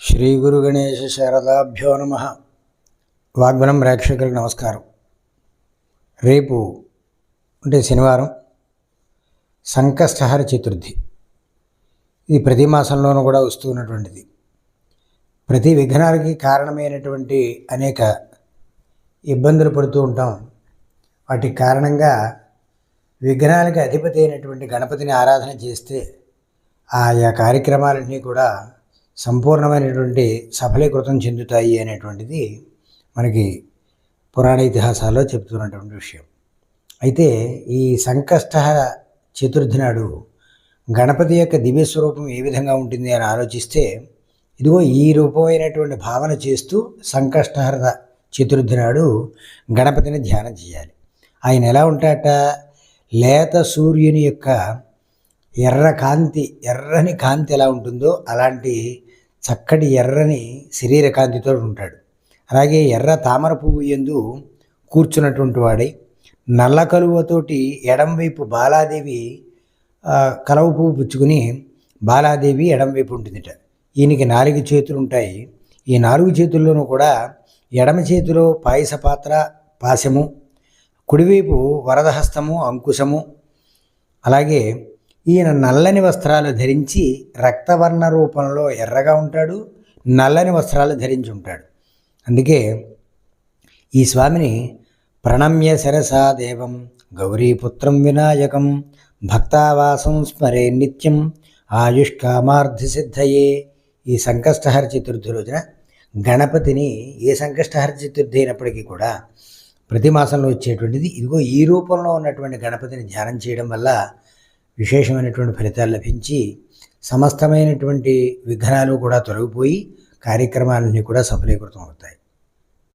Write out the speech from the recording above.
శ్రీ గురు గణేశ శారదాభ్యో నమ. వాగ్వనం ప్రేక్షకులకు నమస్కారం. రేపు అంటే శనివారం సంకష్టహర చతుర్థి. ఇది ప్రతి మాసంలోనూ కూడా వస్తున్నటువంటిది. ప్రతి విఘ్నాలకి కారణమైనటువంటి అనేక ఇబ్బందులు పడుతూ ఉంటాం. వాటి కారణంగా విఘ్నాలకి అధిపతి అయినటువంటి గణపతిని ఆరాధన చేస్తే ఆయా కార్యక్రమాలన్నీ కూడా సంపూర్ణమైనటువంటి సఫలీకృతం చెందుతాయి అనేటువంటిది మనకి పురాణ ఇతిహాసాల్లో చెప్తున్నటువంటి విషయం. అయితే ఈ సంకష్టహర చతుర్థి నాడు గణపతి యొక్క దివ్యస్వరూపం ఏ విధంగా ఉంటుంది అని ఆలోచిస్తే, ఇదిగో ఈ రూపమైనటువంటి భావన చేస్తూ సంకష్టహర చతుర్థి నాడు గణపతిని ధ్యానం చేయాలి. ఆయన ఎలా ఉంటాట, లేత సూర్యుని యొక్క ఎర్రని కాంతి ఎలా ఉంటుందో అలాంటి చక్కటి ఎర్రని శరీర కాంతితో ఉంటాడు. అలాగే ఎర్ర తామర పువ్వు యందు కూర్చున్నటువంటి వాడై, నల్ల కలువతోటి ఎడంవైపు బాలాదేవి కలవ పువ్వు పుచ్చుకుని బాలాదేవి ఎడంవైపు ఉంటుందిట. ఈయనకి 4 చేతులు ఉంటాయి. ఈ 4 చేతుల్లోనూ కూడా ఎడమ చేతిలో పాయస పాత్ర పాశము, కుడివైపు వరదహస్తము అంకుశము, అలాగే ఈయన నల్లని వస్త్రాలు ధరించి రక్తవర్ణ రూపంలో ఎర్రగా ఉంటాడు, నల్లని వస్త్రాలు ధరించి ఉంటాడు. అందుకే ఈ స్వామిని ప్రణమ్య శిరసా దేవం గౌరీపుత్రం వినాయకం భక్తావాసం స్మరే నిత్యం ఆయుష్కామార్థి సిద్ధయే. ఈ సంకష్టహర చతుర్థి రోజున గణపతిని, ఏ సంకష్టహర చతుర్థి అయినప్పటికీ కూడా ప్రతి మాసంలో వచ్చేటువంటిది, ఇదిగో ఈ రూపంలో ఉన్నటువంటి గణపతిని ధ్యానం చేయడం వల్ల విశేషమైనటువంటి ఫలితాలు లభించి సమస్తమైనటువంటి విఘ్నాలు కూడా తొలగిపోయి కార్యక్రమాలన్నీ కూడా సఫలీకృతం అవుతాయి.